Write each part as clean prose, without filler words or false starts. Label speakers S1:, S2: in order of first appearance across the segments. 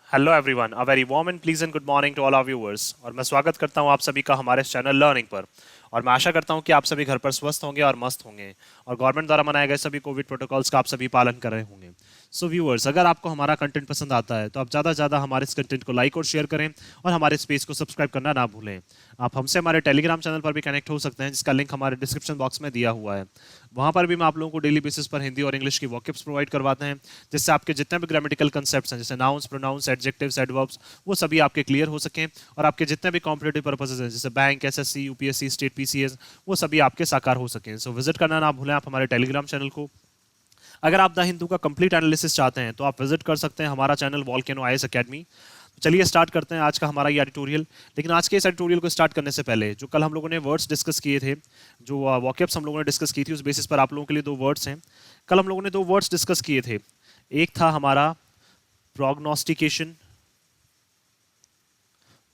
S1: Hello everyone, a very warm and pleasant good morning to all our viewers. और मैं स्वागत करता हूं आप सभी का हमारे इस चैनल लर्निंग पर। और मैं आशा करता हूं कि आप सभी घर पर स्वस्थ होंगे और मस्त होंगे और गवर्नमेंट द्वारा बनाए गए सभी कोविड प्रोटोकॉल्स का आप सभी पालन कर रहे होंगे। सो व्यूअर्स, अगर आपको हमारा कंटेंट पसंद आता है तो आप ज़्यादा से ज़्यादा हमारे इस कंटेंट को लाइक और शेयर करें और हमारे स्पेस को सब्सक्राइब करना ना भूलें। आप हमसे हमारे टेलीग्राम चैनल पर भी कनेक्ट हो सकते हैं, जिसका लिंक हमारे डिस्क्रिप्शन बॉक्स में दिया हुआ है। वहाँ पर भी मैं आप लोगों को डेली बेसिस पर हिंदी और इंग्लिश की वॉकअप्स प्रोवाइड करवाते हैं, जिससे आपके जितने भी ग्रामेटिकल कंसेप्ट्स हैं, जैसे नाउन्स, प्रोनाउंस, एडजेक्टिव्स, एडवर्ब्स, वो सभी आपके क्लियर हो सकें और आपके जितने भी कॉम्पिटेटिव पर्पसेस हैं, जैसे bank, SSC, UPSC, state PCS, वो सभी आपके साकार हो सकें। सो विजिट करना ना भूलें आप हमारे टेलीग्राम चैनल को। अगर आप द हिंदू का कंप्लीट एनालिसिस चाहते हैं तो आप विजिट कर सकते हैं हमारा चैनल वॉल्केनो आईएएस एकेडमी। तो चलिए स्टार्ट करते हैं आज का हमारा ये एडिटोरियल। लेकिन आज के इस एडिटोरियल को स्टार्ट करने से पहले, जो कल हम लोगों ने वर्ड्स डिस्कस किए थे, जो वॉकअप्स हम लोगों ने डिस्कस की थी, उस बेसिस पर आप लोगों के लिए दो वर्ड्स हैं। कल हम लोगों ने दो वर्ड्स डिस्कस किए थे। एक था हमारा प्रोग्नोस्टिकेशन,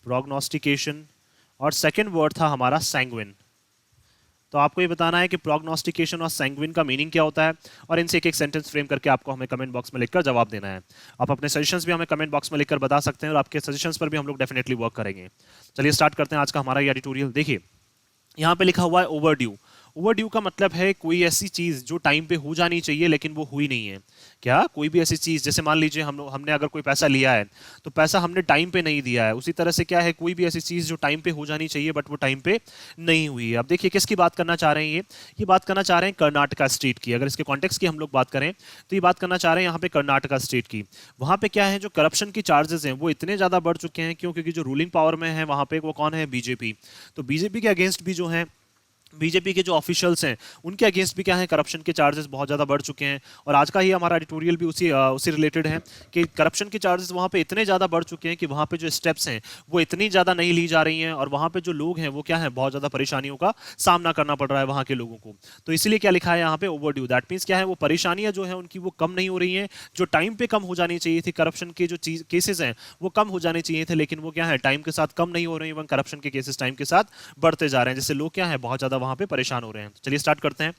S1: प्रोग्नोस्टिकेशन, और सेकेंड वर्ड था हमारा सैंग्विन। तो आपको ये बताना है कि प्रोग्नोस्टिकेशन और सैंग्विन का मीनिंग क्या होता है, और इनसे एक एक सेंटेंस फ्रेम करके आपको हमें कमेंट बॉक्स में लिखकर जवाब देना है। आप अपने सजेशंस भी हमें कमेंट बॉक्स में लिखकर बता सकते हैं और आपके सजेशंस पर भी हम लोग डेफिनेटली वर्क करेंगे। चलिए स्टार्ट करते हैं आज का हमारा ये एडिटोरियल। देखिए, यहाँ पे लिखा हुआ है ओवरड्यू। ओवरड्यू का मतलब है कोई ऐसी चीज जो टाइम पे हो जानी चाहिए लेकिन वो हुई नहीं है। क्या कोई भी ऐसी चीज, जैसे मान लीजिए हमने अगर कोई पैसा लिया है तो पैसा हमने टाइम पे नहीं दिया है, उसी तरह से क्या है, कोई भी ऐसी चीज जो टाइम पे हो जानी चाहिए बट वो टाइम पे नहीं हुई है। अब देखिए किसकी बात करना चाह रहे हैं, ये बात करना चाह रहे हैं कर्नाटका स्टेट की। अगर इसके कॉन्टेक्स्ट की हम लोग बात करें तो ये बात करना चाह रहे हैं यहाँ पे कर्नाटका स्टेट की। वहां पे क्या है, जो करप्शन की चार्जेस हैं वो इतने ज्यादा बढ़ चुके हैं, क्यों? क्योंकि जो रूलिंग पावर में है वहां पे वो कौन है, बीजेपी। तो बीजेपी के अगेंस्ट भी जो है, बीजेपी के जो ऑफिशियल्स हैं उनके अगेंस्ट भी क्या है, करप्शन के चार्जेस बहुत ज़्यादा बढ़ चुके हैं। और आज का ही हमारा एडिटोरियल भी उसी रिलेटेड है कि करप्शन के चार्जेस वहाँ पे इतने ज़्यादा बढ़ चुके हैं कि वहाँ पे जो स्टेप्स हैं वो इतनी ज़्यादा नहीं ली जा रही हैं, और वहाँ पे जो लोग हैं वो क्या है, बहुत ज़्यादा परेशानियों का सामना करना पड़ रहा है वहाँ के लोगों को। तो इसीलिए क्या लिखा है यहाँ पे, ओवर ड्यू। दैट मीन्स क्या है, वो परेशानियाँ जो है उनकी वो कम नहीं हो रही हैं, जो टाइम पे कम हो जानी चाहिए थी। करप्शन के जो चीज केसेस हैं वो कम हो जाने चाहिए थे, लेकिन वो क्या है, टाइम के साथ कम नहीं हो रहे हैं, इवन करप्शन के केसेस टाइम के साथ बढ़ते जा रहे हैं, जिससे लोग क्या है, बहुत ज्यादा वहां पे परेशान हो रहे हैं। तो चलिए स्टार्ट करते हैं।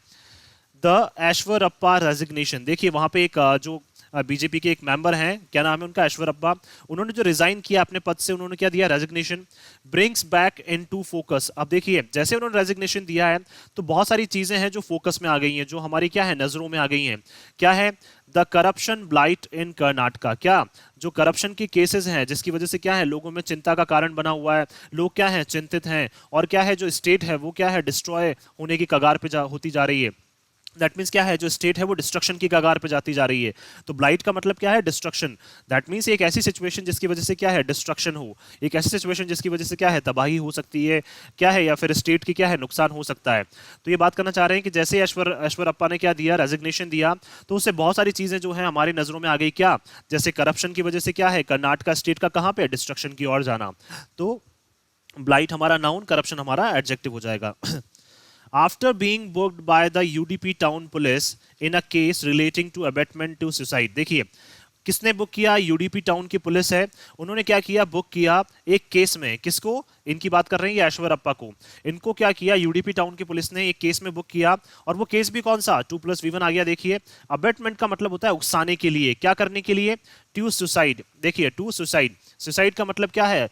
S1: The Eshwarappa resignation. देखिए वहां पे एक जो बीजेपी के एक मेंबर हैं, क्या नाम है उनका, ऐश्वर्यप्पा। उन्होंने जो रिजाइन किया अपने पद से, उन्होंने क्या दिया, resignation. Brings back into focus. अब देखिए जैसे उन्होंने रेजिग्नेशन दिया है तो बहुत सारी चीजें हैं जो फोकस में आ गई हैं, जो हमारी क्या है, नजरों में आ गई हैं। क्या है, द करप्शन ब्लाइट इन कर्नाटका। क्या, जो करप्शन की केसेस हैं जिसकी वजह से क्या है, लोगों में चिंता का कारण बना हुआ है, लोग क्या है, चिंतित हैं। और क्या है, जो स्टेट है वो क्या है, डिस्ट्रॉय होने की कगार पे होती जा रही है। दैट मीन्स क्या है, जो स्टेट है वो डिस्ट्रक्शन की कगार पे जाती जा रही है। तो ब्लाइट का मतलब क्या है, डिस्ट्रक्शन। दैट मीन्स एक ऐसी सिचुएशन जिसकी वजह से क्या है, डिस्ट्रक्शन हो, एक ऐसी सिचुएशन जिसकी वजह से क्या है, तबाही हो सकती है, क्या है, या फिर स्टेट की क्या है, नुकसान हो सकता है। तो ये बात करना चाह रहे हैं कि जैसे ऐश्वर्यप्पा ने क्या दिया, रेजिग्नेशन दिया, तो उससे बहुत सारी चीजें जो है हमारी नजरों में आ गई। क्या, जैसे करप्शन की वजह से क्या है, कर्नाटका स्टेट का कहाँ पे, डिस्ट्रक्शन की ओर जाना। तो ब्लाइट हमारा नाउन, करप्शन हमारा एडजेक्टिव हो जाएगा। After being booked by the UDP town police in a case relating to abetment to suicide। देखिए किसने बुक किया, यूडीपी टाउन की पुलिस है। उन्होंने क्या किया, बुक किया एक केस में। किसको, इनकी बात कर रहे हैं ये ऐश्वर्यप्पा को। इनको क्या किया, यूडीपी टाउन की पुलिस ने एक केस में बुक किया। और वो केस भी कौन सा, 2+V1 आ गया। देखिए अबेटमेंट का मतलब होता है उकसाने के लिए, क्या करने के लिए, टू सुसाइड। देखिए टू सुसाइड, सुसाइड का मतलब क्या है,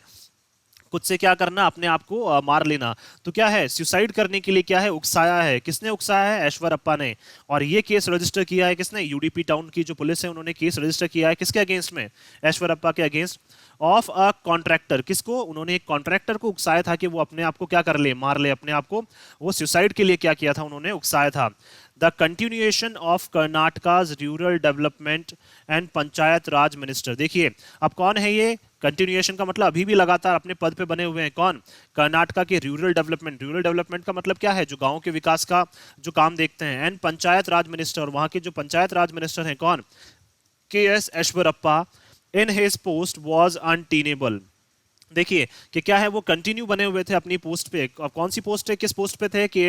S1: खुद से क्या करना, अपने आप को मार लेना। तो क्या है, सुसाइड करने के लिए क्या है, उकसाया है। किसने उकसाया है, ऐश्वर्यप्पा ने। और ये केस रजिस्टर किया है किसने, यूडीपी टाउन की जो पुलिस है उन्होंने केस रजिस्टर किया है किसके अगेंस्ट में, ऐश्वर्यप्पा के अगेंस्ट। ऑफ अ कॉन्ट्रैक्टर, किसको, उन्होंने एक कॉन्ट्रैक्टर को उकसाया था कि वो अपने आप को क्या कर ले, मार ले अपने आप को। वो सुसाइड के लिए क्या किया था, उन्होंने उकसाया था। The continuation of Karnataka's rural development and panchayat Raj minister. देखिए अब कौन है ये, कंटिन्यूएशन का मतलब अभी भी लगातार अपने पद पे बने हुए हैं, कौन, कर्नाटका के रूरल डेवलपमेंट। रूरल डेवलपमेंट का मतलब क्या है, जो गांव के विकास का जो काम देखते हैं। एंड पंचायत राज मिनिस्टर, वहां के जो पंचायत राज मिनिस्टर हैं कौन, K S Eshwarappa. In his post was untenable. देखिए कि क्या है, वो कंटिन्यू बने हुए थे अपनी पोस्ट पे। अब कौन सी पोस्ट है, किस पोस्ट पे थे कि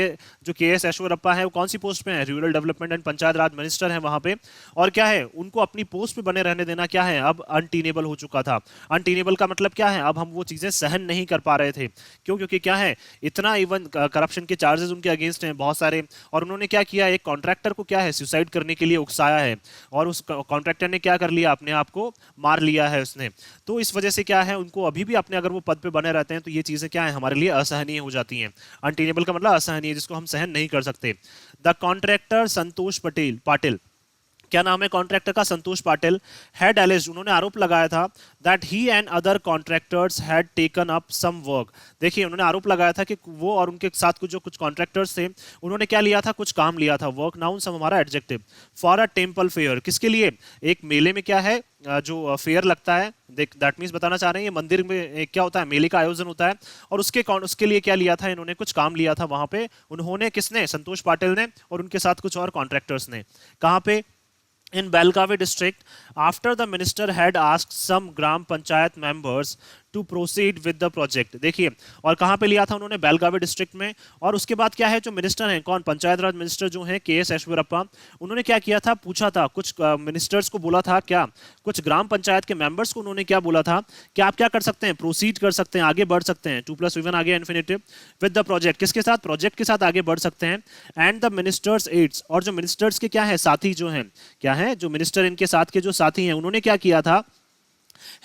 S1: जो के एस ऐश्वर्यप्पा है वो कौन सी पोस्ट पे है, rural development and panchayat Raj minister है वहां पे। और क्या है, उनको अपनी पोस्ट पे बने रहने देना क्या है, अब अनटीनेबल हो चुका था। अनटीनेबल का मतलब क्या है, अब हम वो चीजें सहन नहीं कर पा रहे थे। क्यों? क्योंकि क्या है, इतना इवन करप्शन के चार्जेस उनके अगेंस्ट हैं बहुत सारे। और उन्होंने क्या किया, एक कॉन्ट्रैक्टर को क्या है सुसाइड करने के लिए उकसाया है, और उस कॉन्ट्रैक्टर ने क्या कर लिया, अपने आप को मार लिया है उसने। तो इस वजह से क्या है, उनको अभी भी अपने, अगर वो पद पे बने रहते हैं तो ये चीजें क्या है हमारे लिए असहनीय हो जाती हैं। अनटेनेबल का मतलब असहनीय, जिसको हम सहन नहीं कर सकते। द कॉन्ट्रैक्टर संतोष पटेल पाटिल, क्या नाम है कॉन्ट्रैक्टर का, संतोष पाटिल, हैड एलिज्ड, उन्होंने आरोप लगाया था that he and other contractors had taken up some work. देखिए उन्होंने आरोप लगाया था कि वो और उनके साथ कुछ कॉन्ट्रैक्टर्स थे, उन्होंने क्या लिया था, कुछ काम लिया था। वर्क नाउन सब हमारा adjective. For a temple fair, किसके लिए, एक मेले में क्या है, जो फेयर लगता है, देख दैट मीन्स बताना चाह रहे हैं ये मंदिर में क्या होता है, मेले का आयोजन होता है। और उसके लिए क्या लिया था इन्होंने, कुछ काम लिया था वहां पे उन्होंने, किसने, संतोष पाटिल ने और उनके साथ कुछ और कॉन्ट्रैक्टर्स ने। कहां पे, in Belgavi district, after the minister had asked some gram panchayat members to proceed with the project। देखिए, और कहाँ पे लिया था उन्होंने, बेलगावी डिस्ट्रिक्ट में। और उसके बाद क्या है, जो मिनिस्टर हैं, कौन, पंचायत राज मिनिस्टर जो हैं के एस ऐश्वर्यप्पा, उन्होंने क्या किया था, पूछा था कुछ मिनिस्टर्स को, बोला था क्या, कुछ ग्राम पंचायत के मेंबर्स को उन्होंने क्या बोला था कि आप क्या कर सकते हैं, प्रोसीड कर सकते हैं, आगे बढ़ सकते हैं, 2+1 आगे इन्फिनेटिव, विद द प्रोजेक्ट, किसके साथ, प्रोजेक्ट के साथ आगे बढ़ सकते हैं। एंड द मिनिस्टर्स एड्स, और जो मिनिस्टर्स के क्या है, साथी जो हैं, क्या है, जो मिनिस्टर इनके साथ के जो साथी हैं, उन्होंने क्या किया था,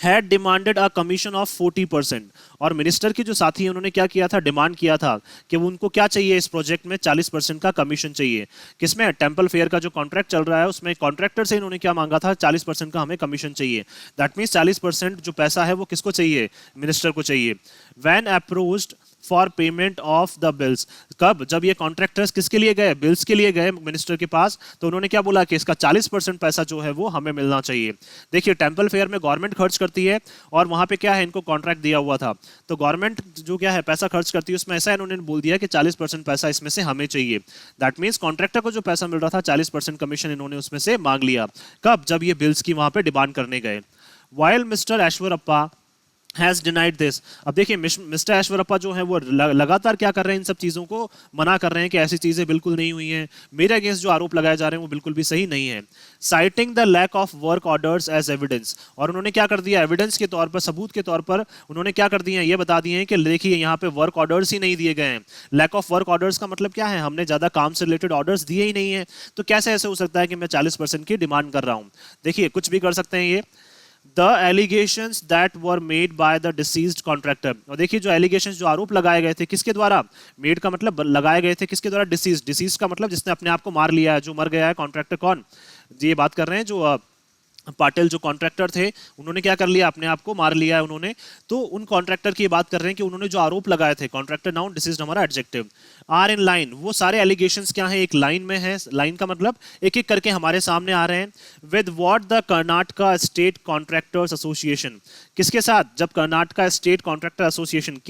S1: had demanded a commission of 40%। और मिनिस्टर के जो साथी हैं उन्होंने क्या किया था, डिमांड किया था कि उनको क्या चाहिए, इस प्रोजेक्ट में 40% का कमीशन चाहिए। किसमें, टेम्पल फेयर का जो कॉन्ट्रैक्ट चल रहा है उसमें कॉन्ट्रैक्टर से इन्होंने क्या मांगा था, 40% का हमें कमीशन चाहिए। दैट मीन्स 40% जो पैसा है वो किसको चाहिए, मिनिस्टर को चाहिए। When approached for payment of the bills, कब, जब ये कॉन्ट्रैक्टर्स किसके लिए गए, बिल्स के लिए गए मिनिस्टर के पास, तो उन्होंने क्या बोला कि इसका 40% पैसा जो है वो हमें मिलना चाहिए। देखिए टेम्पल फेयर में गवर्नमेंट खर्च करती है, और वहां पे क्या है, इनको कॉन्ट्रैक्ट दिया हुआ था, तो गवर्नमेंट जो क्या है पैसा खर्च करती है, उसमें ऐसा इन्होंने बोल दिया कि 40% पैसा इसमें से हमें चाहिए। दैट मीन्स कॉन्ट्रैक्टर को जो पैसा मिल रहा था 40% कमीशन इन्होंने उसमें से मांग लिया। कब, जब ये बिल्स की वहां पे डिमांड करने गए। While mister Eshwarappa has denied this, अब देखिए मिस्टर ऐश्वर्यप्पा जो है वो लगातार क्या कर रहे हैं, इन सब चीजों को मना कर रहे हैं कि ऐसी चीजें बिल्कुल नहीं हुई हैं, मेरे अगेंस्ट जो आरोप लगाए जा रहे हैं वो बिल्कुल भी सही नहीं है। Citing the lack of work orders as evidence, और उन्होंने क्या कर दिया, एविडेंस के तौर पर, सबूत के तौर पर उन्होंने क्या कर दिए हैं, ये बता दिए हैं कि देखिए यहाँ पे वर्क ऑर्डर्स ही नहीं दिए गए हैं। लैक ऑफ वर्क ऑर्डर्स का मतलब क्या है, हमने ज्यादा काम से रिलेटेड ऑर्डर्स दिए ही नहीं है, तो कैसे ऐसे हो सकता है कि मैं 40% की डिमांड कर रहा हूँ। देखिए कुछ भी कर सकते हैं ये। The allegations that were made by the deceased contractor, और देखिए जो एलिगेशंस, जो आरोप लगाए गए थे, किसके द्वारा, मेड का मतलब लगाए गए थे, किसके द्वारा, डिसीज, डिसीज का मतलब जिसने अपने आप को मार लिया है, जो मर गया है, कॉन्ट्रैक्टर कौन, ये बात कर रहे हैं जो पाटिल जो कॉन्ट्रैक्टर थे, उन्होंने क्या कर लिया, अपने आप को मार लिया है उन्होंने। तो उन कॉन्ट्रैक्टर की बात कर रहे हैं कि उन्होंने जो आरोप लगाए थे, कॉन्ट्रैक्टर नाउन, डिसीज हमारा एडजेक्टिव, आर इन लाइन, वो सारे एलिगेशंस क्या हैं, एक लाइन में है, लाइन का मतलब एक एक करके हमारे सामने आ रहे हैं। With what the Karnataka state contractors association, किसके साथ, जब Karnataka state contractor association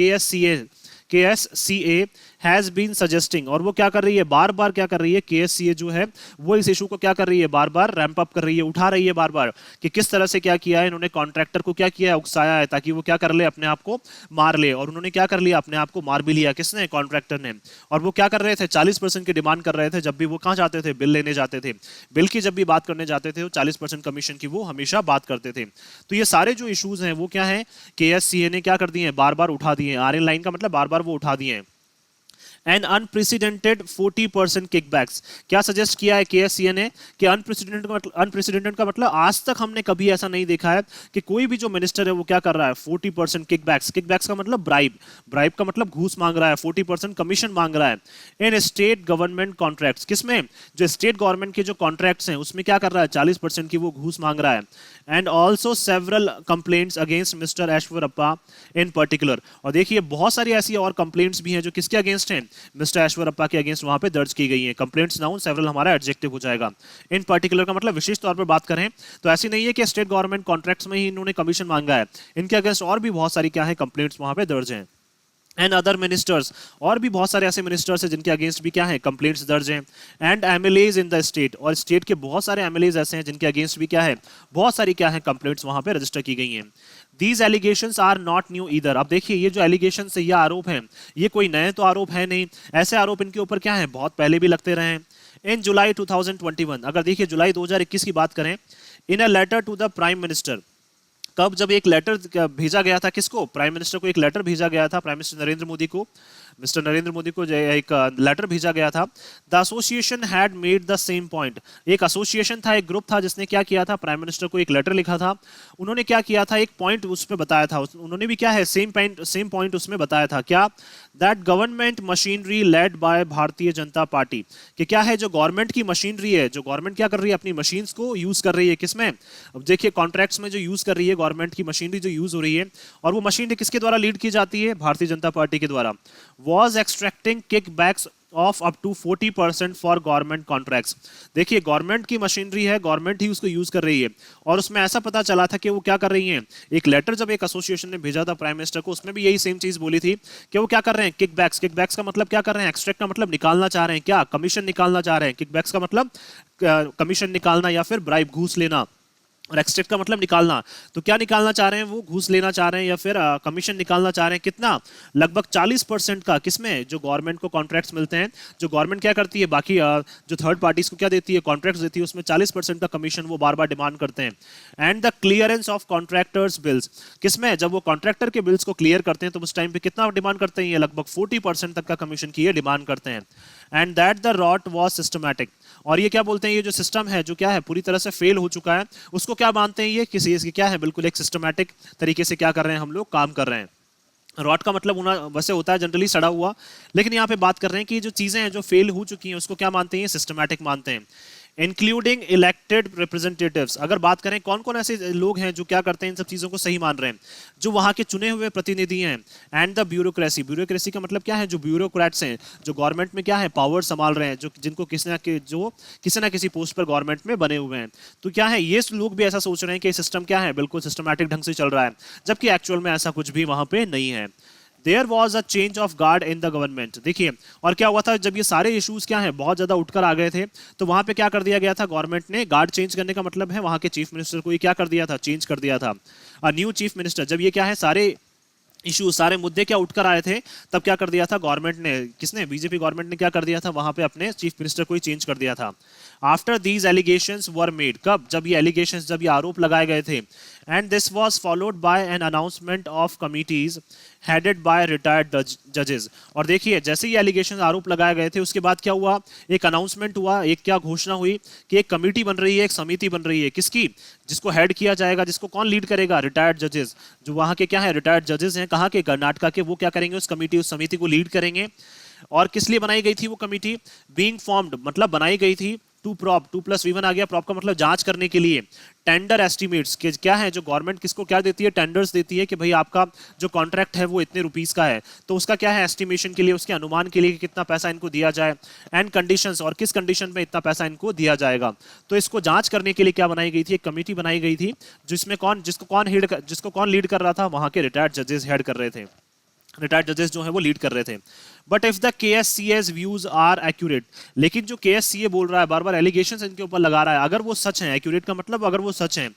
S1: KSCA has been suggesting, और वो क्या कर रही है, बार बार क्या कर रही है, KSCA जो है वो इस इशू को क्या कर रही है, बार बार रैंप अप कर रही है, उठा रही है बार बार, कि किस तरह से क्या किया है इन्होंने, कॉन्ट्रैक्टर को क्या किया है, उकसाया है, ताकि वो क्या कर ले, अपने आप को मार ले। और उन्होंने क्या कर लिया, अपने आप को मार भी लिया, किसने, कॉन्ट्रैक्टर ने। और वो क्या कर रहे थे, 40% की डिमांड कर रहे थे, जब भी वो कहाँ जाते थे, बिल लेने जाते थे, बिल की जब भी बात करने जाते थे, 40% कमीशन की वो हमेशा बात करते थे। तो ये सारे जो इशूज हैं वो क्या है, KSCA ने क्या कर दिए, बार बार उठा दिए, आर इन लाइन का मतलब बार बार वो उठा दिए। एंड अनप्रेसिडेंटेड 40% किकबैक्स, क्या सजेस्ट किया है KSCA ने, कि अनप्रेसिडेंटेड का मतलब आज तक हमने कभी ऐसा नहीं देखा है कि कोई भी जो मिनिस्टर है वो क्या कर रहा है, 40% किकबैक्स, किकबैक्स का मतलब ब्राइब, ब्राइब का मतलब घूस मांग रहा है, 40% कमीशन मांग रहा है। इन स्टेट गवर्नमेंट कॉन्ट्रैक्ट्स, किसमें, जो स्टेट गवर्नमेंट के जो कॉन्ट्रैक्ट्स हैं उसमें क्या कर रहा है, 40% की वो घूस मांग रहा है। And also several complaints against mister Eshwarappa in particular, और देखिए बहुत सारी ऐसी और कंप्लेंट्स भी हैं जो किसके अगेंस्ट हैं, मिस्टर ऐश्वर्यप्पा के अगेंस्ट वहां पे दर्ज की गई हैं। कंप्लेंट्स नाउन, सेवरल हमारा एडजेक्टिव हो जाएगा। इन पर्टिकुलर का मतलब विशेष तौर पर बात करें तो ऐसी नहीं है कि स्टेट गवर्नमेंट कॉन्ट्रैक्ट्स में ही इन्होंने कमीशन मांगा है, इनके अगेंस्ट और भी बहुत सारी क्या है कंप्लेंट्स वहां पे दर्ज हैं। एंड अदर मिनिस्टर्स, और भी बहुत सारे ऐसे मिनिस्टर्स हैं जिनके अगेंस्ट भी क्या है कंप्लेंट्स दर्ज हैं। And MLAs in the state, और स्टेट के बहुत सारे एमएलएज ऐसे हैं जिनके अगेंस्ट भी क्या है बहुत सारी क्या है कंप्लेंट्स वहां पे रजिस्टर की गई हैं। These allegations are not new either. अब देखिए ये जो एलिगेशन है, ये आरोप हैं, ये कोई नए तो आरोप है नहीं, ऐसे आरोप इनके ऊपर क्या है बहुत पहले भी लगते रहे हैं। इन जुलाई 2021, अगर देखिए जुलाई 2021 की बात करें, in a letter to the prime minister, कब, जब एक लेटर भेजा गया था किसको, प्राइम मिनिस्टर को एक लेटर भेजा गया था, प्राइम मिनिस्टर नरेंद्र मोदी को, मिस्टर नरेंद्र मोदी को एक लेटर भेजा गया था। The association had made the same point, एक एसोसिएशन था, एक ग्रुप था जिसने क्या किया था, प्राइम मिनिस्टर को एक लेटर लिखा था, उन्होंने क्या किया था एक पॉइंट उसमें बताया था, उन्होंने भी क्या है सेम पॉइंट उसमें बताया था, क्या, that government machinery led by Bharatiya Janata party, कि क्या है जो गवर्नमेंट की मशीनरी है, जो गवर्नमेंट क्या कर रही है अपनी मशीन्स को यूज कर रही है किसमें, अब देखिए कॉन्ट्रैक्ट्स में जो यूज कर रही है गवर्नमेंट की मशीनरी जो यूज हो रही है, और वो मशीनरी किसके द्वारा लीड की जाती है, भारतीय जनता पार्टी के द्वारा, was extracting kickbacks of up to 40% for government contracts. देखिए गवर्नमेंट की मशीनरी है, गवर्नमेंट ही उसको यूज कर रही है, और उसमें ऐसा पता चला था कि वो क्या कर रही हैं, एक लेटर जब एक एसोसिएशन ने भेजा था प्राइम मिनिस्टर को, उसमें भी यही सेम चीज बोली थी कि वो क्या कर रहे हैं, किकबैक्स, किकबैक्स का मतलब क्या कर रहे हैं, एक्सट्रैक्ट का मतलब निकालना चाह रहे हैं, क्या कमीशन निकालना चाह रहे हैं, किकबैक्स का मतलब कमीशन निकालना या फिर ब्राइब घूस लेना, और एक्सट्रैक्ट का मतलब निकालना, तो क्या निकालना चाह रहे हैं, वो घूस लेना चाह रहे हैं या फिर कमीशन निकालना चाह रहे हैं, कितना, लगभग 40% का, किसमें, जो गवर्नमेंट को कॉन्ट्रैक्ट्स मिलते हैं, जो गवर्नमेंट क्या करती है बाकी जो थर्ड पार्टीज को क्या देती है, कॉन्ट्रैक्ट्स देती है, उसमें 40% का कमीशन वो बार बार डिमांड करते हैं। And the clearance of contractors bills, किसमें, जब वो कॉन्ट्रैक्टर के बिल्स को क्लियर करते हैं तो उस टाइम पे कितना डिमांड करते हैं, ये लगभग 40% तक का कमीशन की ये डिमांड करते हैं। And that the rot was systematic, और ये क्या बोलते हैं, ये जो सिस्टम है जो क्या है पूरी तरह से फेल हो चुका है, उसको क्या मानते हैं, ये किसी इसकी क्या है बिल्कुल एक सिस्टमैटिक तरीके से क्या कर रहे हैं हम लोग काम कर रहे हैं। रॉट का मतलब वैसे होता है जनरली सड़ा हुआ, लेकिन यहाँ पे बात कर रहे हैं कि जो चीजें हैं जो फेल हो चुकी हैं उसको क्या मानते हैं, सिस्टमैटिक मानते हैं। इंक्लूडिंग इलेक्टेड रिप्रेजेंटेटिव्स, अगर बात करें कौन कौन ऐसे लोग हैं जो क्या करते हैं इन सब चीजों को सही मान रहे हैं, जो वहां के चुने हुए प्रतिनिधि हैं। एंड द ब्यूरोक्रेसी, ब्यूरोक्रेसी का मतलब क्या है, जो ब्यूरोक्रेट्स हैं जो गवर्नमेंट में क्या है पावर संभाल रहे हैं, जो जिनको किसी ना किसी पोस्ट पर गवर्नमेंट में बने हुए हैं, तो क्या है ये लोग भी ऐसा सोच रहे हैं कि सिस्टम क्या है बिल्कुल सिस्टमैटिक ढंग से चल रहा है, जबकि एक्चुअल में ऐसा कुछ भी वहां पे नहीं है। There was a change of guard in the government, देखिए और क्या हुआ था, जब ये सारे इश्यूज क्या है बहुत ज्यादा उठकर आ गए थे, तो वहां पे क्या कर दिया गया था, गवर्नमेंट ने गार्ड चेंज करने का मतलब है वहां के चीफ मिनिस्टर को ये क्या कर दिया था, चेंज कर दिया था। न्यू चीफ मिनिस्टर, जब ये क्या है सारे इशू सारे मुद्दे क्या उठकर आए थे, तब क्या कर दिया था गवर्नमेंट ने, किसने, बीजेपी गवर्नमेंट ने क्या कर दिया था वहां पे अपने चीफ मिनिस्टर को ही चेंज कर दिया था। After these allegations were made, कब, जब ये एलिगेशंस, जब ये आरोप लगाए गए थे, and this was followed by an announcement of committees headed by retired जजेस, और देखिए जैसे ये एलिगेशन आरोप लगाए गए थे उसके बाद क्या हुआ, एक अनाउंसमेंट हुआ, एक क्या घोषणा हुई कि एक कमेटी बन रही है, एक समिति बन रही है, किसकी, जिसको हेड किया जाएगा, जिसको कौन लीड करेगा, रिटायर्ड जजेस, जो वहां के क्या है रिटायर्ड जजेस हैं, कहाँ के, कर्नाटका के, वो क्या करेंगे उस कमेटी उस समिति को लीड करेंगे। और किस लिए बनाई गई थी वो कमेटी, बीइंग फॉर्म्ड मतलब बनाई गई थी टू प्रॉप, 2+V1 आ गया, प्रॉप का मतलब जांच करने के लिए, टेंडर एस्टिमेट्स के क्या है, जो गवर्नमेंट किसको क्या देती है, टेंडर्स देती है कि भाई आपका जो कॉन्ट्रैक्ट है वो इतने रुपीस का है, तो उसका क्या है एस्टिमेशन के लिए, उसके अनुमान के लिए कि कितना पैसा इनको दिया जाए, एंड कंडीशंस, और किस कंडीशन में इतना पैसा इनको दिया जाएगा। तो इसको जांच करने के लिए क्या बनाई गई थी, एक कमेटी बनाई गई थी, जिसमें जिसको कौन लीड कर रहा था, वहां के रिटायर्ड जजेस हेड कर रहे थे, रिटायर्ड जजेस जो है वो लीड कर रहे थे। But if the KSCA's views are accurate, लेकिन जो KSCA बोल रहा है बार बार एलिगेशंस इनके ऊपर लगा रहा है, अगर वो सच है, एक्यूरेट का मतलब अगर वो सच है,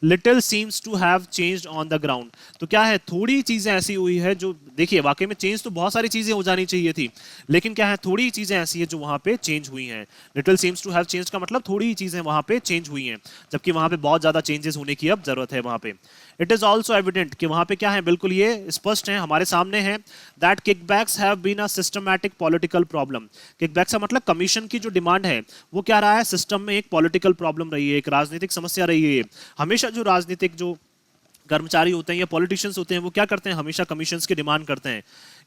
S1: little seems to have changed on the ground, तो क्या है थोड़ी चीजें ऐसी हुई है जो, देखिए वाकई में चेंज तो बहुत सारी चीजें हो जानी चाहिए थी, लेकिन क्या है थोड़ी चीजें ऐसी है जो वहां पे चेंज हुई हैं। Little seems to have change का मतलब थोड़ी ही चीजें वहां पे चेंज हुई हैं, जबकि वहां पे बहुत ज्यादा चेंजेस होने की अब जरूरत है वहां पे। इट इज ऑल्सो एविडेंट कि वहां पे क्या है बिल्कुल ये स्पष्ट है, हमारे सामने है, that kickbacks have been a systematic political problem. Kickbacks का मतलब कमीशन की जो डिमांड है वो क्या रहा है, सिस्टम में एक पॉलिटिकल प्रॉब्लम रही है, एक राजनीतिक समस्या रही है। हमेशा जो राजनीतिक जो कर्मचारी होते हैं या पॉलिटिशियंस होते हैं वो क्या करते हैं, हमेशा कमीशंस की डिमांड करते हैं।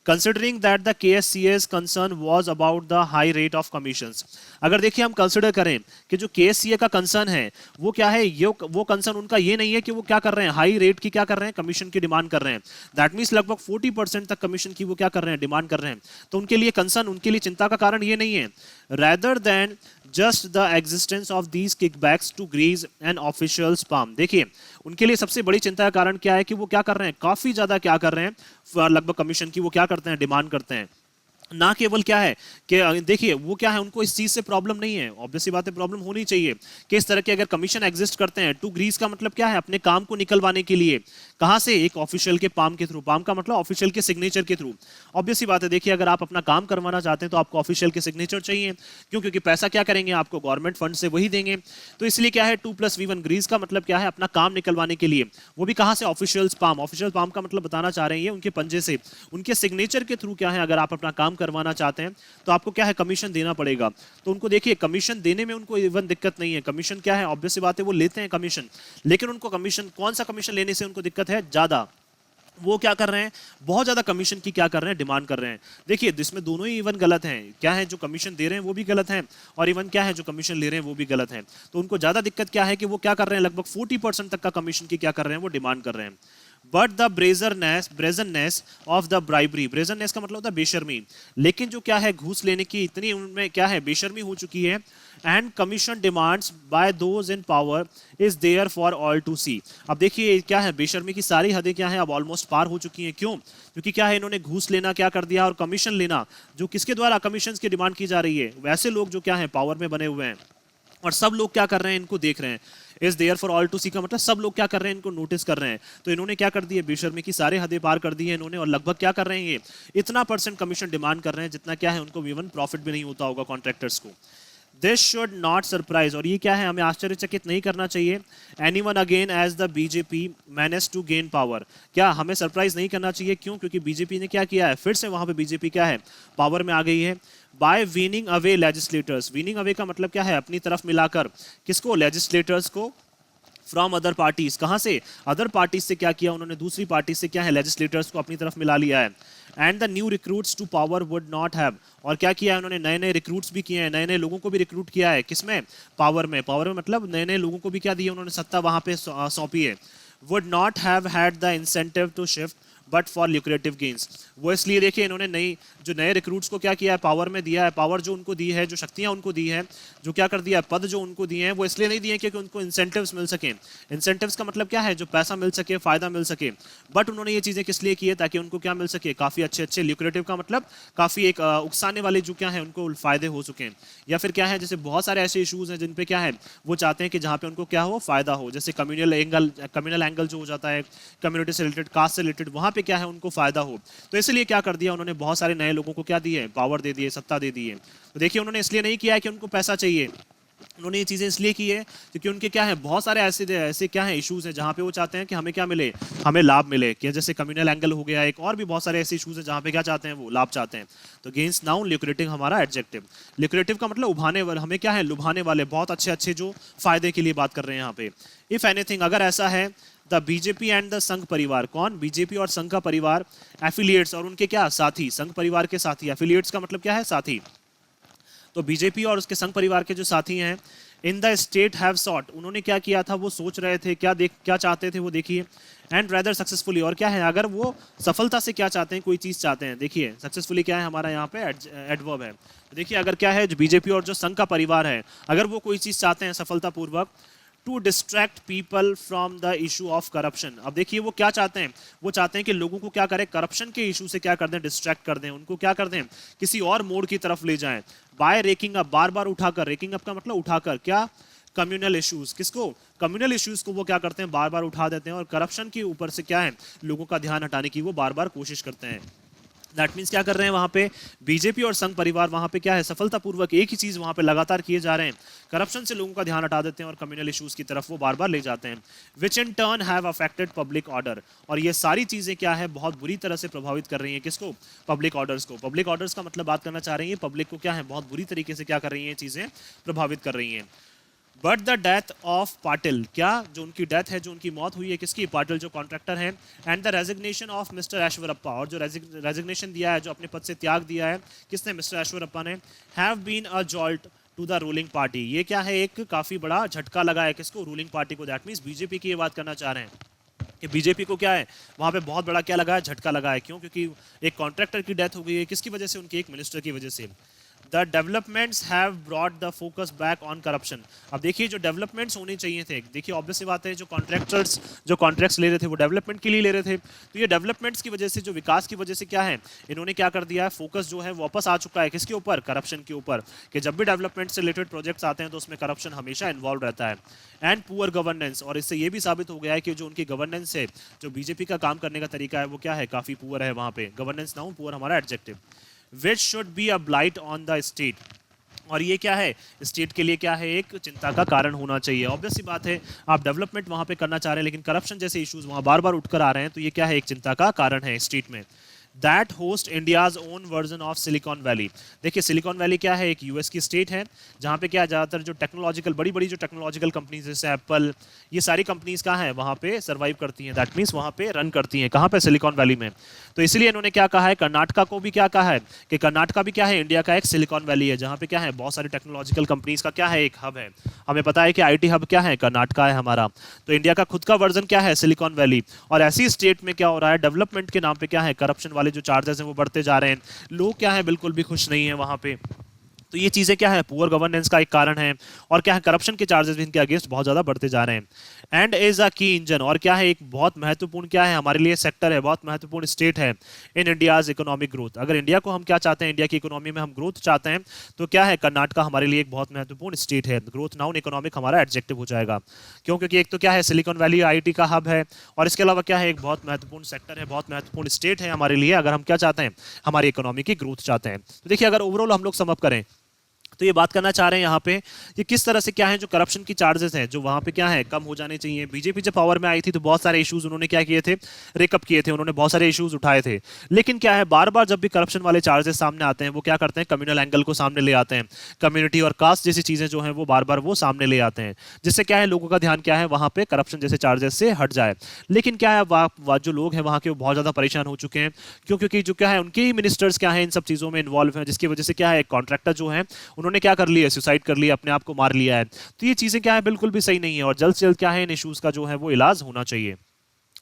S1: Considering that the KSCA's concern was about the high rate of commissions, अगर देखिए हम कंसिडर करें कि जो KSCA का कंसर्न है वो क्या है, ये वो कंसर्न उनका ये नहीं है कि वो क्या कर रहे हैं, हाई रेट की क्या कर रहे हैं, कमीशन की डिमांड कर रहे हैं, दैट मीन्स लगभग 40% तक कमीशन की वो क्या कर रहे हैं, डिमांड कर रहे हैं, तो उनके लिए कंसर्न, उनके लिए चिंता का कारण ये नहीं है, rather than just the existence of these kickbacks to grease an official's palm। देखिए उनके लिए सबसे बड़ी चिंता का कारण क्या है कि वो क्या कर रहे हैं, काफी ज्यादा क्या कर रहे हैं, लगभग कमीशन की वो क्या करते हैं, डिमांड करते हैं। ना केवल क्या है कि देखिए वो क्या है, उनको इस चीज से प्रॉब्लम नहीं है, ऑब्वियसली बात है प्रॉब्लम होनी चाहिए कि इस तरह के अगर कमीशन एग्जिस्ट करते हैं। टू ग्रीस का मतलब क्या है, अपने काम को निकलवाने के लिए। कहां से, एक ऑफिशियल के पाम के थ्रू, पाम का मतलब ऑफिशियल के सिग्नेचर के थ्रू। ऑब्वियसली बात है, देखिए अगर आप अपना काम करवाना चाहते हैं तो आपको ऑफिशियल के सिग्नेचर चाहिए। क्यों? क्योंकि पैसा क्या करेंगे, आपको गवर्नमेंट फंड से वही देंगे। तो इसलिए क्या है 2+V1 ग्रीस का मतलब क्या है, अपना काम निकलवाने के लिए। वो भी कहां से, ऑफिशियल पाम। ऑफिशियल पाम का मतलब बताना चाह रहे हैं उनके पंजे से, उनके सिग्नेचर के थ्रू क्या है, अगर आप अपना काम करवाना चाहते हैं तो आपको क्या है, कमीशन देना पड़ेगा। तो उनको देखिए कमीशन देने में उनको इवन दिक्कत नहीं है। कमीशन क्या है, ऑब्वियस सी बात है वो लेते हैं कमीशन, लेकिन उनको कमीशन, कौन सा कमीशन लेने से उनको दिक्कत है, ज्यादा। वो क्या कर रहे हैं, बहुत ज्यादा कमीशन की क्या कर रहे हैं, डिमांड कर रहे हैं। देखिए इसमें दोनों ही इवन गलत हैं। क्या है, जो कमीशन दे रहे हैं वो भी गलत है, और इवन क्या है, जो कमीशन ले रहे हैं वो भी गलत है। तो उनको ज्यादा दिक्कत क्या है कि वो क्या कर रहे हैं, लगभग 40% तक का कमीशन की क्या कर रहे हैं, वो डिमांड कर रहे हैं। But the brazenness of the bribery, brazenness का मतलब होता है बेशर्मी, लेकिन जो क्या है, घूस लेने की इतनी उनमें क्या है, बेशर्मी हो चुकी है। And commission demands by those in power is there for all to see. अब देखिए क्या है, बेशर्मी की सारी हदें क्या है, अब ऑलमोस्ट पार हो चुकी हैं। क्यों? क्योंकि क्या है, इन्होंने घूस लेना क्या कर दिया, और कमीशन लेना, जो किसके द्वारा कमीशन की डिमांड की जा रही है, वैसे लोग जो क्या है पावर में बने हुए हैं, और सब लोग क्या कर रहे हैं, इनको देख रहे हैं। Is there for all to see का मतलब सब लोग क्या कर रहे हैं, इनको नोटिस कर रहे हैं। तो इन्होंने क्या कर दी है, बेशर्मी की सारे हदें पार कर दी है इन्होंने, और लगभग क्या कर रहे हैं, ये इतना % कमीशन डिमांड कर रहे हैं जितना क्या है उनको इवन प्रॉफिट भी नहीं होता होगा कॉन्ट्रैक्टर्स को। दिस शुड नॉट सरप्राइज, और ये क्या है, हमें आश्चर्यचकित नहीं करना चाहिए। Anyone again as the BJP manage to gain power, क्या हमें सरप्राइज नहीं करना चाहिए। क्यों? क्योंकि बीजेपी ने क्या किया है, फिर से वहां पे बीजेपी क्या है, पावर में आ गई है। By weaning away legislators, weaning away का मतलब क्या है, अपनी तरफ मिलाकर, किसको, लेजिस्लेटर्स को, फ्रॉम अदर पार्टीज, कहां से, अदर पार्टीज से क्या किया उन्होंने, दूसरी पार्टी से क्या है, लेजिस्लेटर्स को अपनी तरफ मिला लिया है। And the new recruits to power would not have, और क्या किया है उन्होंने, नए नए रिक्रूट्स भी किए हैं, नए नए लोगों को भी रिक्रूट किया है, किसमें, पावर में। पावर में मतलब नए नए लोगों को भी क्या दिया उन्होंने, सत्ता वहां पे सौंपी है। Would not have had the incentive to shift but for lucrative gains, वो इसलिए देखिए इन्होंने नई, जो नए रिक्रूट्स को क्या किया है, पावर में दिया है। पावर जो उनको दी है, जो शक्तियां उनको दी है, जो क्या कर दिया है, पद जो उनको दिए हैं, वो इसलिए नहीं दिए क्योंकि उनको इंसेंटिव्स मिल सके। इंसेंटिव्स का मतलब क्या है, जो पैसा मिल सके, फायदा मिल सके। बट उन्होंने ये चीजें किस लिए की है, ताकि उनको क्या मिल सके, काफी अच्छे अच्छे, ल्यूक्रेटिव का मतलब काफी एक उकसाने वाले जो क्या है उनको फायदे हो सके। या फिर क्या है, जैसे बहुत सारे ऐसे इशूज हैं जिन पे क्या है, वो चाहते हैं कि जहाँ पे उनको क्या हो, फायदा हो। जैसे कम्युनल एंगल जो हो जाता है, कम्युनिटी से रिलेटेड, कास्ट से रिलेटेड, वहां पे क्या है उनको फायदा हो। तो इसलिए क्या कर दिया उन्होंने, बहुत सारे नए लोगों को क्या दिए, पावर दे दिए, सत्ता दे दी है। तो देखिए उन्होंने इसलिए नहीं किया है कि उनको पैसा चाहिए, उन्होंने ये चीजें इसलिए की है क्योंकि उनके क्या है, बहुत सारे ऐसे ऐसे क्या है इश्यूज हैं जहां पे वो चाहते हैं कि हमें क्या मिले, हमें लाभ मिले। कि जैसे कम्युनल एंगल हो गया एक, और भी बहुत सारे ऐसे इश्यूज हैं जहां पे क्या चाहते हैं, वो लाभ चाहते हैं। तो गेन्स नाउन, ल्यूक्रेटिव हमारा एडजेक्टिव। ल्यूक्रेटिव का मतलब उभाने वाले, हमें क्या है, लुभाने वाले, बहुत अच्छे अच्छे जो फायदे के लिए बात कर रहे हैं यहाँ पे। इफ एनीथिंग, अगर ऐसा है, द बीजेपी एंड द संघ परिवार, कौन, बीजेपी और संघ का परिवार, एफिलिएट्स और उनके क्या, साथी, संघ परिवार के साथी। एफिलिएट्स का मतलब क्या है, साथी। तो बीजेपी और उसके संघ परिवार के जो साथी हैं, in the state have short, उन्होंने क्या किया था, वो सोच रहे थे, क्या चाहते थे वो देखिए। एंड रेदर सक्सेसफुली, और क्या है, अगर वो सफलता से क्या चाहते हैं, कोई चीज चाहते हैं। देखिए सक्सेसफुली क्या है हमारा यहाँ पे एडवर्ब है। तो देखिए अगर क्या है, जो बीजेपी और जो संघ का परिवार है, अगर वो कोई चीज चाहते हैं सफलतापूर्वक, to distract people from the issue of corruption. अब देखिए वो क्या चाहते हैं, वो चाहते हैं कि लोगों को क्या करें, करप्शन के इशू से क्या कर दें, डिस्ट्रैक्ट कर दें, उनको क्या कर दें, किसी और मोड़ की तरफ ले जाएं। बाय रेकिंग अप, बार बार उठाकर, रेकिंग अप का मतलब उठाकर, क्या, कम्युनल इश्यूज, किसको, कम्युनल इश्यूज को वो क्या करते हैं, बार बार उठा देते हैं, और करप्शन के ऊपर से क्या है, लोगों का ध्यान हटाने की वो बार बार कोशिश करते हैं। दैट मीन्स क्या कर रहे हैं वहां पे, बीजेपी और संघ परिवार वहां पे क्या है, सफलतापूर्वक एक ही चीज वहां पे लगातार किए जा रहे हैं, करप्शन से लोगों का ध्यान हटा देते हैं और कम्युनल इश्यूज की तरफ वो बार बार ले जाते हैं। Which in turn have affected public order, और ये सारी चीजें क्या है, बहुत बुरी तरह से प्रभावित कर रही हैं, किसको, पब्लिक ऑर्डर्स को। पब्लिक ऑर्डर्स का मतलब बात करना चाह रही है, पब्लिक को क्या है, बहुत बुरी तरीके से क्या कर रही है, चीजें प्रभावित कर रही हैं। But the death of Patil, क्या, जो उनकी डेथ है, जो उनकी मौत हुई है, किसकी, पाटिल जो कॉन्ट्रैक्टर हैं। And the resignation of Mr Eshwarappa, और जो रेजिग्नेशन दिया है, जो अपने पद से त्याग दिया है, किसने, मिस्टर ऐश्वरप्पा ने। Have been a jolt to the ruling party, ये क्या है, एक काफी बड़ा झटका लगा है, किसको, रूलिंग पार्टी को। दैट मीन्स बीजेपी की ये बात करना चाह रहे हैं कि बीजेपी को क्या है, वहां पे बहुत बड़ा क्या लगा है, झटका लगा है। क्यों? क्योंकि एक कॉन्ट्रैक्टर की डेथ हो गई है, किसकी वजह से, उनके एक मिनिस्टर की वजह से। The developments have brought the focus back on corruption. अब देखिए जो डेवलपमेंट्स होने चाहिए थे, देखिए ऑब्वियस सी बात है जो कॉन्ट्रैक्टर्स जो कॉन्ट्रैक्ट्स ले रहे थे वो डेवलपमेंट के लिए ले रहे थे, तो ये डेवलपमेंट्स की वजह से जो विकास की वजह से क्या है, इन्होंने क्या कर दिया है, फोकस जो है वापस आ चुका है किसके ऊपर, करप्शन के ऊपर, कि जब भी डेवलपमेंट से रिलेटेड प्रोजेक्ट्स आते हैं तो उसमें करप्शन हमेशा इन्वॉल्व रहता है। एंड पुअर गवर्नेंस, और इससे ये भी साबित हो गया है कि जो उनकी गवर्नेंस है, जो बीजेपी का काम करने का तरीका है वो क्या है, काफी पुअर है वहां पे। गवर्नेंस ना हो, पुअर हमारा adjective. Which should be a blight on the state, और ये क्या है, स्टेट के लिए क्या है, एक चिंता का कारण होना चाहिए। ऑब्वियस सी बात है आप डेवलपमेंट वहां पे करना चाह रहे हैं लेकिन करप्शन जैसे इश्यूज वहां बार बार उठकर आ रहे हैं, तो ये क्या है, एक चिंता का कारण है स्टेट में। That host India's own version of silicon valley. देखिए सिलिकॉन वैली क्या है, एक यूएस की स्टेट है जहाँ पे क्या ज़्यादातर जो टेक्नोलॉजिकल बड़ी बड़ी जो टेक्नोलॉजिकल कंपनीज जैसे एप्पल, ये सारी कंपनीज कहाँ हैं, वहाँ पे सर्वाइव करती हैं, दैट मीन्स वहाँ पे रन करती हैं, कहाँ पे, सिलिकॉन वैली में। तो इसलिए इन्होंने क्या कहा है, कर्नाटका को भी क्या कहा है कि कर्नाटका भी क्या है, इंडिया का एक सिलिकॉन वैली है जहाँ पे क्या है, बहुत सारी टेक्नोलॉजिकल कंपनीज का क्या है, एक हब है। हमें पता है कि आईटी हब क्या है, कर्नाटका है हमारा। तो इंडिया का खुद का वर्जन क्या है, सिलिकॉन वैली। और ऐसी स्टेट में क्या हो रहा है, डेवलपमेंट के नाम पे क्या है, करप्शन वाले जो चार्जेस हैं वो बढ़ते जा रहे हैं, लोग क्या है, बिल्कुल भी खुश नहीं है वहां पे। तो ये चीजें क्या है, पुअर गवर्नेंस का एक कारण है, और क्या है, करप्शन के चार्जेस भी इनके अगेंस्ट बहुत ज्यादा बढ़ते जा रहे हैं। एंड इज अ की इंजन, और क्या है, एक बहुत महत्वपूर्ण क्या है हमारे लिए सेक्टर है, बहुत महत्वपूर्ण स्टेट है इन इंडियाज इकोनॉमिक ग्रोथ। अगर इंडिया को हम क्या चाहते हैं, इंडिया की इकोनॉमी में हम ग्रोथ चाहते हैं, तो क्या है, कर्नाटका हमारे लिए एक बहुत महत्वपूर्ण स्टेट है। ग्रोथ नाउन, इकोनॉमिक हमारा एडजेक्टिव हो जाएगा, क्यों, क्योंकि एक तो क्या है, सिलिकॉन वैली आईटी का हब है, और इसके अलावा क्या है, एक बहुत महत्वपूर्ण सेक्टर है, बहुत महत्वपूर्ण स्टेट है हमारे लिए, अगर हम क्या चाहते हैं, हमारी इकोनॉमी की ग्रोथ चाहते हैं। तो देखिए अगर ओवरऑल हम लोग सम अप करें तो ये बात करना चाह रहे हैं यहाँ पे कि किस तरह से क्या है, जो करप्शन की चार्जेस हैं जो वहाँ पे क्या है, कम हो जाने चाहिए। बीजेपी जब पावर में आई थी तो बहुत सारे इश्यूज उन्होंने क्या किए थे, रेकअप किए थे, उन्होंने बहुत सारे इश्यूज उठाए थे। लेकिन क्या है, बार बार जब भी करप्शन वाले चार्जेस सामने आते हैं वो क्या करते हैं, कम्युनल एंगल को सामने ले आते हैं, कम्युनिटी और कास्ट जैसी चीजें जो हैं वो बार बार वो सामने ले आते हैं, जिससे क्या है, लोगों का ध्यान क्या है, वहाँ पे करप्शन जैसे चार्जेस से हट जाए। लेकिन क्या है, जो लोग हैं वहाँ के वो बहुत ज्यादा परेशान हो चुके हैं, क्यों, क्योंकि जो क्या है, उनके ही मिनिस्टर्स क्या है इन सब चीजों में इन्वॉल्व हैं, जिसकी वजह से क्या है, कॉन्ट्रैक्टर जो है उन्होंने क्या कर लिया, सुसाइड कर लिया, अपने आप को मार लिया है। तो ये चीजें क्या है, बिल्कुल भी सही नहीं है, और जल्द से जल्द क्या है, इन इश्यूज का जो है वो इलाज होना चाहिए।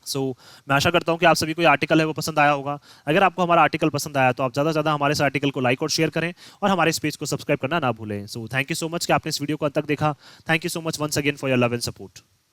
S1: मैं आशा करता हूं कि आप सभी को ये आर्टिकल है वो पसंद आया होगा। अगर आपको हमारा आर्टिकल पसंद आया तो आप ज़्यादा से ज़्यादा हमारे इस आर्टिकल को लाइक और शेयर करें, और हमारे इस पेज को सब्सक्राइब करना ना भूलें। थैंक यू सो मच कि आपने इस वीडियो को अंत तक देखा। Thank you so much once again for your love and support.